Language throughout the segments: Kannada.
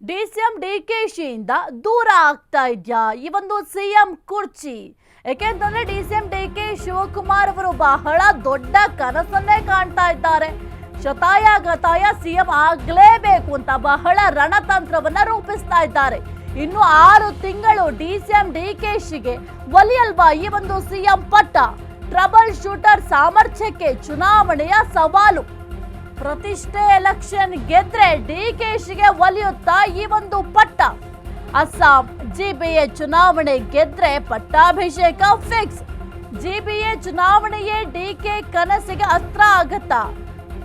ಡಿಸಿಎಂ ಡಿಕೆಶಿಯಿಂದ ದೂರ ಆಗ್ತಾ ಇದೆಯಾ ಈ ಒಂದು ಸಿಎಂ ಕುರ್ಚಿ? ಯಾಕೆಂತಂದ್ರೆ ಡಿಸಿಎಂ ಡಿಕೆ ಶಿವಕುಮಾರ್ ಅವರು ಬಹಳ ದೊಡ್ಡ ಕನಸನ್ನೇ ಕಾಣ್ತಾ ಇದ್ದಾರೆ. ಶತಾಯ ಗತಾಯ ಸಿಎಂ ಆಗ್ಲೇಬೇಕು ಅಂತ ಬಹಳ ರಣತಂತ್ರವನ್ನ ರೂಪಿಸ್ತಾ ಇದ್ದಾರೆ. ಇನ್ನು 6 ತಿಂಗಳು ಡಿಸಿಎಂ ಡಿಕೆಶಿಗೆ ಒಲಿಯಲ್ವಾ ಈ ಒಂದು ಸಿಎಂ ಪಟ್ಟ? ಟ್ರಬಲ್ ಶೂಟರ್ ಸಾಮರ್ಥ್ಯಕ್ಕೆ ಚುನಾವಣೆಯ ಸವಾಲು. ಪ್ರತಿಷ್ಠೆ ಎಲೆಕ್ಷನ್ ಗೆದ್ರೆ ಡಿಕೆಶಿಗೆ ಒಲಿಯುತ್ತಾ ಈ ಒಂದು ಪಟ್ಟ? ಅಸ್ಸಾಂ ಜಿಬಿಎ ಚುನಾವಣೆ ಗೆದ್ರೆ ಪಟ್ಟಾಭಿಷೇಕ ಫಿಕ್ಸ್. ಜಿಬಿಎ ಚುನಾವಣೆಯೇ ಡಿಕೆ ಕನಸಿಗೆ ಅಸ್ತ್ರ ಆಗತ್ತಾ?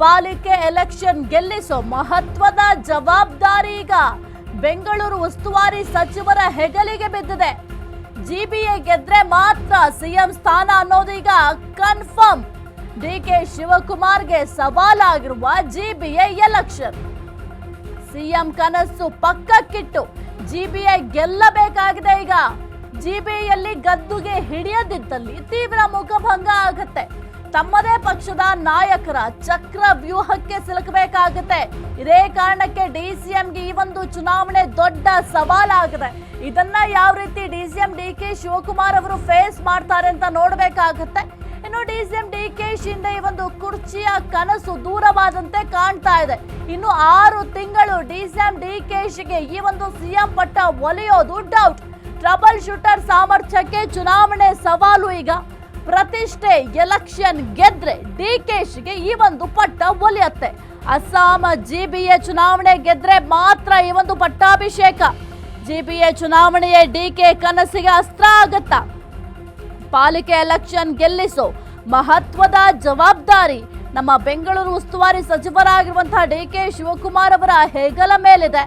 ಪಾಲಿಕೆ ಎಲೆಕ್ಷನ್ ಗೆಲ್ಲಿಸೋ ಮಹತ್ವದ ಜವಾಬ್ದಾರಿ ಈಗ ಬೆಂಗಳೂರು ಉಸ್ತುವಾರಿ ಸಚಿವರ ಹೆಗಲಿಗೆ ಬಿದ್ದಿದೆ. ಜಿಬಿಎ ಗೆದ್ರೆ ಮಾತ್ರ ಸಿಎಂ ಸ್ಥಾನ ಅನ್ನೋದೀಗ ಕನ್ಫರ್ಮ್. ಡಿಕೆ ಶಿವಕುಮಾರ್ಗೆ ಸವಾಲಾಗಿರುವ ಜಿಬಿಎ ಎಲೆಕ್ಷನ್. ಸಿಎಂ ಕನಸು ಪಕ್ಕಕ್ಕಿಟ್ಟು ಜಿಬಿಎ ಗೆಲ್ಲಬೇಕಾಗಿದೆ. ಈಗ ಜಿಬಿಎಯಲ್ಲಿ ಗದ್ದುಗೆ ಹಿಡಿಯದಿದ್ದಲ್ಲಿ ತೀವ್ರ ಮುಖಭಂಗ ಆಗುತ್ತೆ. ತಮ್ಮದೇ ಪಕ್ಷದ ನಾಯಕರ ಚಕ್ರ ವ್ಯೂಹಕ್ಕೆ ಸಿಲುಕಬೇಕಾಗುತ್ತೆ. ಇದೇ ಕಾರಣಕ್ಕೆ ಡಿಸಿಎಂಗೆ ಈ ಒಂದು ಚುನಾವಣೆ ದೊಡ್ಡ ಸವಾಲಾಗಿದೆ. ಇದನ್ನ ಯಾವ ರೀತಿ ಡಿಸಿಎಂ ಡಿಕೆ ಶಿವಕುಮಾರ್ ಅವರು ಫೇಸ್ ಮಾಡ್ತಾರೆ ಅಂತ ನೋಡ್ಬೇಕಾಗತ್ತೆ. ಇನ್ನು ಡಿಸಿಎಂ ಡಿಕೆಶಿಯಿಂದ ಈ ಒಂದು ಕುರ್ಚಿಯ ಕನಸು ದೂರವಾದಂತೆ ಕಾಣ್ತಾ ಇದೆ. ಇನ್ನು 6 ತಿಂಗಳು ಡಿಸಿಎಂ ಡಿಕೆಶಿಗೆ ಈ ಒಂದು ಸಿಎಂ ಪಟ್ಟ ಒಲಿಯೋದು ಡೌಟ್. ಟ್ರಬಲ್ ಶೂಟರ್ ಸಾಮರ್ಥ್ಯಕ್ಕೆ ಚುನಾವಣೆ ಸವಾಲು. ಈಗ ಪ್ರತಿಷ್ಠೆ ಎಲೆಕ್ಷನ್ ಗೆದ್ರೆ ಡಿಕೆಶಿಗೆ ಈ ಒಂದು ಪಟ್ಟ ಒಲಿಯುತ್ತೆ. ಅಸ್ಸಾಂ ಜಿಬಿಎ ಚುನಾವಣೆ ಗೆದ್ರೆ ಮಾತ್ರ ಈ ಒಂದು ಪಟ್ಟಾಭಿಷೇಕ. ಜಿಬಿಎ ಚುನಾವಣೆಯೇ ಡಿಕೆ ಕನಸಿಗೆ ಅಸ್ತ್ರ ಆಗತ್ತಾ? ಪಾಲಿಕೆ ಎಲೆಕ್ಷನ್ ಗೆಲ್ಲಿಸೋ ಮಹತ್ವದ ಜವಾಬ್ದಾರಿ ನಮ್ಮ ಬೆಂಗಳೂರು ಉಸ್ತುವಾರಿ ಸಚಿವರಾಗಿರುವಂತಹ ಡಿಕೆ ಶಿವಕುಮಾರ್ ಅವರ ಹೆಗಲ ಮೇಲಿದೆ.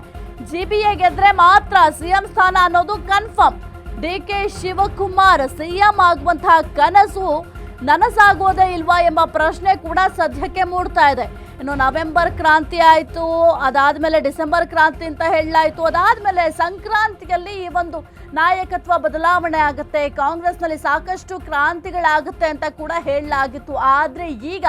ಜಿಬಿಎ ಗೆದ್ರೆ ಮಾತ್ರ ಸಿಎಂ ಸ್ಥಾನ ಅನ್ನೋದು ಕನ್ಫರ್ಮ್. ಡಿಕೆ ಶಿವಕುಮಾರ್ ಸಿಎಂ ಆಗುವಂತಹ ಕನಸು ನನಸಾಗೋದೇ ಇಲ್ವಾ ಎಂಬ ಪ್ರಶ್ನೆ ಕೂಡ ಸದ್ಯಕ್ಕೆ ಮೂಡ್ತಾ ಇದೆ. ಇನ್ನು ನವೆಂಬರ್ ಕ್ರಾಂತಿ ಆಯಿತು, ಅದಾದ್ಮೇಲೆ ಡಿಸೆಂಬರ್ ಕ್ರಾಂತಿ ಅಂತ ಹೇಳಲಾಯಿತು, ಅದಾದ್ಮೇಲೆ ಸಂಕ್ರಾಂತಿಯಲ್ಲಿ ಈ ಒಂದು ನಾಯಕತ್ವ ಬದಲಾವಣೆ ಆಗುತ್ತೆ, ಕಾಂಗ್ರೆಸ್ನಲ್ಲಿ ಸಾಕಷ್ಟು ಕ್ರಾಂತಿಗಳಾಗುತ್ತೆ ಅಂತ ಕೂಡ ಹೇಳಲಾಗಿತ್ತು. ಆದರೆ ಈಗ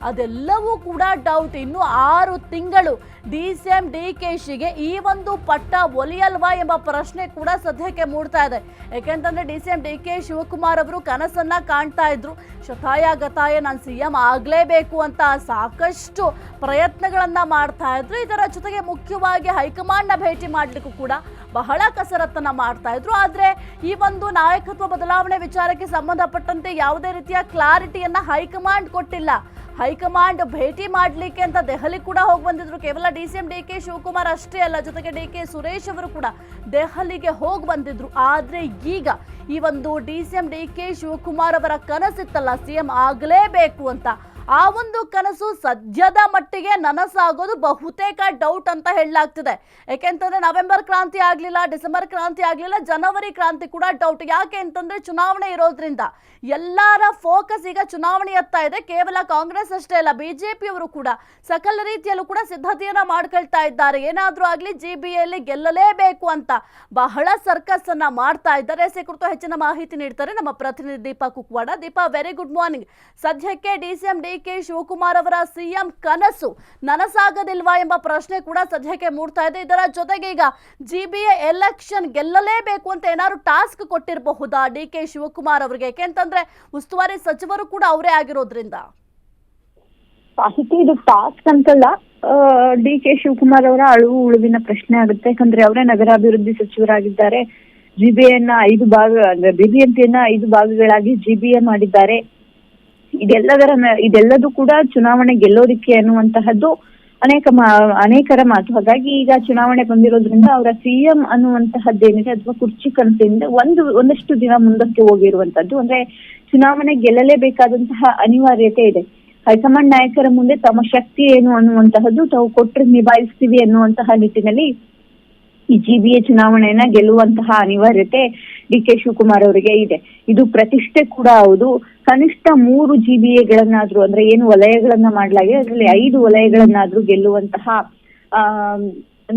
ಅದೆಲ್ಲವೂ ಕೂಡ ಡೌಟ್. ಇನ್ನು 6 ತಿಂಗಳು ಡಿಸಿಎಂ ಡಿಕೆಶಿಗೆ ಈ ಒಂದು ಪಟ್ಟ ಒಲಿಯಲ್ವಾ ಎಂಬ ಪ್ರಶ್ನೆ ಕೂಡ ಸದ್ಯಕ್ಕೆ ಮೂಡ್ತಾ ಇದೆ. ಯಾಕೆಂತಂದ್ರೆ ಡಿಸಿಎಂ ಡಿಕೆ ಶಿವಕುಮಾರ್ ಅವರು ಕನಸನ್ನ ಕಾಣ್ತಾ ಇದ್ರು. ಶತಾಯ ಗತಾಯ ನಾನು ಸಿಎಂ ಆಗ್ಲೇಬೇಕು ಅಂತ ಸಾಕಷ್ಟು ಪ್ರಯತ್ನಗಳನ್ನ ಮಾಡ್ತಾ ಇದ್ರು. ಇದರ ಜೊತೆಗೆ ಮುಖ್ಯವಾಗಿ ಹೈಕಮಾಂಡ್ನ ಭೇಟಿ ಮಾಡ್ಲಿಕ್ಕೂ ಕೂಡ ಬಹಳ ಕಸರತ್ತನ್ನ ಮಾಡ್ತಾ ಇದ್ರು. ಆದ್ರೆ ಈ ಒಂದು ನಾಯಕತ್ವ ಬದಲಾವಣೆ ವಿಚಾರಕ್ಕೆ ಸಂಬಂಧಪಟ್ಟಂತೆ ಯಾವುದೇ ರೀತಿಯ ಕ್ಲಾರಿಟಿಯನ್ನ ಹೈಕಮಾಂಡ್ ಕೊಟ್ಟಿಲ್ಲ. ಹೈಕಮಾಂಡ್ ಭೇಟಿ ಮಾಡ್ಲಿಕ್ಕೆ ಅಂತ ದೆಹಲಿ ಕೂಡ ಹೋಗಿ ಬಂದಿದ್ರು. ಕೇವಲ ಡಿಸಿಎಂ ಡಿಕೆ ಶಿವಕುಮಾರ್ ಅಷ್ಟೇ ಅಲ್ಲ, ಜೊತೆಗೆ ಡಿಕೆ ಸುರೇಶ್ ಅವರು ಕೂಡ ದೆಹಲಿಗೆ ಹೋಗಿ ಬಂದಿದ್ರು. ಆದ್ರೆ ಈಗ ಈ ಒಂದು ಡಿಸಿಎಂ ಡಿಕೆ ಶಿವಕುಮಾರ್ ಅವರ ಕನಸಿತ್ತಲ್ಲ ಸಿಎಂ ಆಗಲೇಬೇಕು ಅಂತ, ಆ ಒಂದು ಕನಸು ಸದ್ಯದ ಮಟ್ಟಿಗೆ ನನಸಾಗೋದು ಬಹುತೇಕ ಡೌಟ್ ಅಂತ ಹೇಳಲಾಗ್ತಿದೆ. ಯಾಕೆಂತಂದ್ರೆ ನವೆಂಬರ್ ಕ್ರಾಂತಿ ಆಗ್ಲಿಲ್ಲ, ಡಿಸೆಂಬರ್ ಕ್ರಾಂತಿ ಆಗ್ಲಿಲ್ಲ, ಜನವರಿ ಕ್ರಾಂತಿ ಕೂಡ ಡೌಟ್. ಯಾಕೆ ಅಂತಂದ್ರೆ ಚುನಾವಣೆ ಇರೋದ್ರಿಂದ ಎಲ್ಲರ ಫೋಕಸ್ ಈಗ ಚುನಾವಣೆಯತ್ತ ಇದೆ. ಕೇವಲ ಕಾಂಗ್ರೆಸ್ ಅಷ್ಟೇ ಅಲ್ಲ, ಬಿಜೆಪಿಯವರು ಕೂಡ ಸಕಲ ರೀತಿಯಲ್ಲೂ ಕೂಡ ಸಿದ್ಧತೆಯನ್ನ ಮಾಡ್ಕೊಳ್ತಾ ಇದ್ದಾರೆ. ಏನಾದ್ರೂ ಆಗ್ಲಿ ಜಿಬಿಎಲ್ಲಿ ಗೆಲ್ಲಲೇಬೇಕು ಅಂತ ಬಹಳ ಸರ್ಕಸ್ ಅನ್ನ ಮಾಡ್ತಾ ಇದ್ದಾರೆ. ಕುರಿತು ಹೆಚ್ಚಿನ ಮಾಹಿತಿ ನೀಡ್ತಾರೆ ನಮ್ಮ ಪ್ರತಿನಿಧಿ Deepa Kukwada. Deepa, very good morning. ಸದ್ಯಕ್ಕೆ ಡಿಸಿಎಂ ಡಿಕೆ ಶಿವಕುಮಾರ್ ಅವರ ಸಿಎಂ ಕನಸು ನನಸಾಗದಿಲ್ವಾ ಎಂಬ ಪ್ರಶ್ನೆ ಕೂಡ ಸದ್ಯಕ್ಕೆ ಮೂಡ್ತಾ ಇದೆ. ಇದರ ಜೊತೆಗೆ ಈಗ ಜಿಬಿಎ ಎಲೆಕ್ಷನ್ ಗೆಲ್ಲಲೇಬೇಕು ಅಂತ ಏನಾದ್ರು ಟಾಸ್ಕ್ ಕೊಟ್ಟಿರಬಹುದಾ ಡಿಕೆ ಶಿವಕುಮಾರ್ ಅವರಿಗೆ? ಯಾಕೆಂತಂದ್ರೆ ಉಸ್ತುವಾರಿ ಸಚಿವರು ಕೂಡ ಅವರೇ ಆಗಿರೋದ್ರಿಂದ. ಸಾಹಿತಿ, ಇದು ಟಾಸ್ಕ್ ಅಂತಲ್ಲ, ಡಿಕೆ ಶಿವಕುಮಾರ್ ಅವರ ಅಳುವು ಉಳುವಿನ ಪ್ರಶ್ನೆ ಆಗುತ್ತೆ. ಯಾಕಂದ್ರೆ ಅವರೇ ನಗರಾಭಿವೃದ್ಧಿ ಸಚಿವರಾಗಿದ್ದಾರೆ. ಜಿಬಿಎನ್ನ 5 ಭಾಗ ಅಂದ್ರೆ ಬಿಬಿಎಂಪಿಯನ್ನ 5 ಭಾಗಗಳಾಗಿ ಜಿಬಿಎ ಮಾಡಿದ್ದಾರೆ. ಇದೆಲ್ಲದೂ ಕೂಡ ಚುನಾವಣೆ ಗೆಲ್ಲೋದಿಕ್ಕೆ ಅನ್ನುವಂತಹದ್ದು ಅನೇಕರ ಮಾತು. ಹಾಗಾಗಿ ಈಗ ಚುನಾವಣೆ ಬಂದಿರೋದ್ರಿಂದ ಅವರ ಸಿಎಂ ಅನ್ನುವಂತಹದ್ದೇನಿದೆ ಅಥವಾ ಕುರ್ಚಿ ಕನಸಿಂದ ಒಂದಷ್ಟು ದಿನ ಮುಂದಕ್ಕೆ ಹೋಗಿರುವಂತದ್ದು. ಅಂದ್ರೆ ಚುನಾವಣೆ ಗೆಲ್ಲಲೇಬೇಕಾದಂತಹ ಅನಿವಾರ್ಯತೆ ಇದೆ. ಹೈಕಮಾಂಡ್ ನಾಯಕರ ಮುಂದೆ ತಮ್ಮ ಶಕ್ತಿ ಏನು ಅನ್ನುವಂತಹದ್ದು ತಾವು ಕೊಟ್ಟರೆ ನಿಭಾಯಿಸ್ತೀವಿ ಅನ್ನುವಂತಹ ನಿಟ್ಟಿನಲ್ಲಿ ಈ ಜಿಬಿಎ ಚುನಾವಣೆಯನ್ನ ಗೆಲ್ಲುವಂತಹ ಅನಿವಾರ್ಯತೆ ಡಿಕೆ ಶಿವಕುಮಾರ್ ಅವರಿಗೆ ಇದೆ. ಇದು ಪ್ರತಿಷ್ಠೆ ಕೂಡ ಹೌದು. ಕನಿಷ್ಠ 3 ಜಿಬಿಎಗಳನ್ನಾದ್ರೂ, ಅಂದ್ರೆ ಏನು ವಲಯಗಳನ್ನ ಮಾಡಲಾಗಿದೆ ಅದರಲ್ಲಿ 5 ವಲಯಗಳನ್ನಾದ್ರೂ ಗೆಲ್ಲುವಂತಹ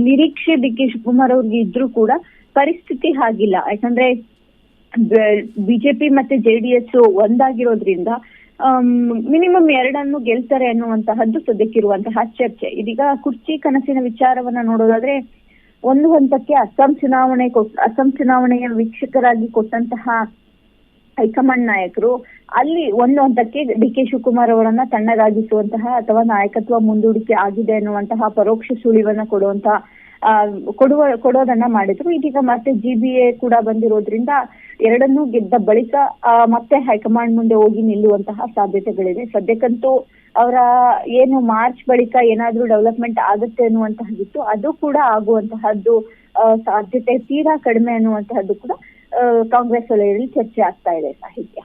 ನಿರೀಕ್ಷೆ ಡಿಕೆ ಶಿವಕುಮಾರ್ ಅವ್ರಿಗೆ ಇದ್ರೂ ಕೂಡ ಪರಿಸ್ಥಿತಿ ಹಾಗಿಲ್ಲ. ಯಾಕಂದ್ರೆ ಬಿಜೆಪಿ ಮತ್ತೆ ಜೆಡಿಎಸ್ ಒಂದಾಗಿರೋದ್ರಿಂದ ಮಿನಿಮಮ್ 2 ಗೆಲ್ತಾರೆ ಅನ್ನುವಂತಹದ್ದು ಸದ್ಯಕ್ಕಿರುವಂತಹ ಚರ್ಚೆ. ಇದೀಗ ಕುರ್ಚಿ ಕನಸಿನ ವಿಚಾರವನ್ನ ನೋಡೋದಾದ್ರೆ ಒಂದು ಹಂತಕ್ಕೆ ಅಸ್ಸಾಂ ಚುನಾವಣೆಯ ವೀಕ್ಷಕರಾಗಿ ಕೊಟ್ಟಂತಹ ಹೈಕಮಾಂಡ್ ನಾಯಕರು ಅಲ್ಲಿ ಒಂದು ಹಂತಕ್ಕೆ ಡಿ ಕೆ ಶಿವಕುಮಾರ್ ಅವರನ್ನ ತಣ್ಣಗಾಗಿಸುವಂತಹ ಅಥವಾ ನಾಯಕತ್ವ ಮುಂದೂಡಿಕೆ ಆಗಿದೆ ಅನ್ನುವಂತಹ ಪರೋಕ್ಷ ಸುಳಿವನ್ನ ಕೊಡೋದನ್ನ ಮಾಡಿದ್ರು. ಇದೀಗ ಮತ್ತೆ GBA ಕೂಡ ಬಂದಿರೋದ್ರಿಂದ ಎರಡನ್ನೂ ಗೆದ್ದ ಬಳಿಕ ಮತ್ತೆ ಹೈಕಮಾಂಡ್ ಮುಂದೆ ಹೋಗಿ ನಿಲ್ಲುವಂತಹ ಸಾಧ್ಯತೆಗಳಿದೆ. ಸದ್ಯಕ್ಕಂತೂ ಅವರ ಏನು ಮಾರ್ಚ್ ಬಳಿಕ ಏನಾದ್ರೂ ಡೆವಲಪ್ಮೆಂಟ್ ಆಗುತ್ತೆ ಅನ್ನುವಂತಹದ್ದಿತ್ತು, ಅದು ಕೂಡ ಆಗುವಂತಹದ್ದು ಸಾಧ್ಯತೆ ತೀರಾ ಕಡಿಮೆ ಅನ್ನುವಂತಹದ್ದು ಕೂಡ ಕಾಂಗ್ರೆಸ್ ವಲಯದಲ್ಲಿ ಚರ್ಚೆ ಆಗ್ತಾ ಇದೆ. ಸಾಹಿತ್ಯ.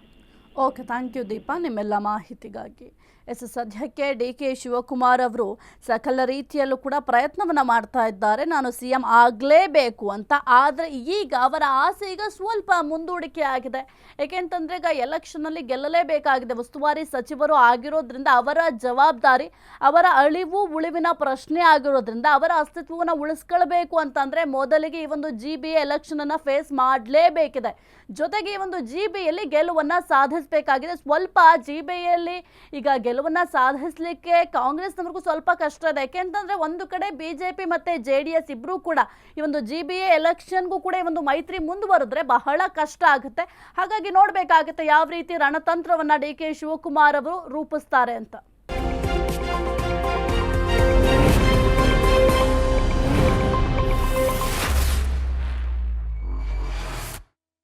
ಓಕೆ, ಥ್ಯಾಂಕ್ ಯು ದೀಪಾ ನಿಮ್ಮೆಲ್ಲ ಮಾಹಿತಿಗಾಗಿ. ಸದ್ಯಕ್ಕೆ ಡಿ ಕೆ ಶಿವಕುಮಾರ್ ಅವರು ಸಕಲ ರೀತಿಯಲ್ಲೂ ಕೂಡ ಪ್ರಯತ್ನವನ್ನು ಮಾಡ್ತಾ ಇದ್ದಾರೆ, ನಾನು CM ಆಗಲೇಬೇಕು ಅಂತ. ಆದರೆ ಈಗ ಅವರ ಆಸೆ ಈಗ ಸ್ವಲ್ಪ ಮುಂದೂಡಿಕೆ ಆಗಿದೆ. ಏಕೆಂತಂದರೆ ಈಗ ಎಲೆಕ್ಷನ್ನಲ್ಲಿ ಗೆಲ್ಲಲೇಬೇಕಾಗಿದೆ. ಉಸ್ತುವಾರಿ ಸಚಿವರು ಆಗಿರೋದ್ರಿಂದ ಅವರ ಜವಾಬ್ದಾರಿ, ಅವರ ಅಳಿವು ಉಳಿವಿನ ಪ್ರಶ್ನೆ ಆಗಿರೋದ್ರಿಂದ ಅವರ ಅಸ್ತಿತ್ವವನ್ನು ಉಳಿಸ್ಕೊಳ್ಬೇಕು ಅಂತಂದರೆ ಮೊದಲಿಗೆ ಈ ಒಂದು GBA ಎಲೆಕ್ಷನನ್ನು ಫೇಸ್ ಮಾಡಲೇಬೇಕಿದೆ. ಜೊತೆಗೆ ಈ ಒಂದು GBಯಲ್ಲಿ ಗೆಲುವನ್ನು ಸಾಧಿಸಬೇಕಾಗಿದೆ. ಸ್ವಲ್ಪ GBಯಲ್ಲಿ ಈಗ ಗೆಲುವನ್ನು ಸಾಧಿಸಲಿಕ್ಕೆ ಕಾಂಗ್ರೆಸ್ನವರಿಗೂ ಸ್ವಲ್ಪ ಕಷ್ಟ ಇದೆ. ಯಾಕೆಂತಂದ್ರೆ ಒಂದು ಕಡೆ BJP ಮತ್ತೆ JDS ಇಬ್ಬರೂ ಕೂಡ ಈ ಒಂದು GBA ಎಲೆಕ್ಷನ್ಗೂ ಕೂಡ ಈ ಒಂದು ಮೈತ್ರಿ ಮುಂದುವರೆದ್ರೆ ಬಹಳ ಕಷ್ಟ ಆಗುತ್ತೆ. ಹಾಗಾಗಿ ನೋಡಬೇಕಾಗುತ್ತೆ ಯಾವ ರೀತಿ ರಣತಂತ್ರವನ್ನ ಡಿ ಕೆ ಶಿವಕುಮಾರ್ ಅವರು ರೂಪಿಸ್ತಾರೆ ಅಂತ.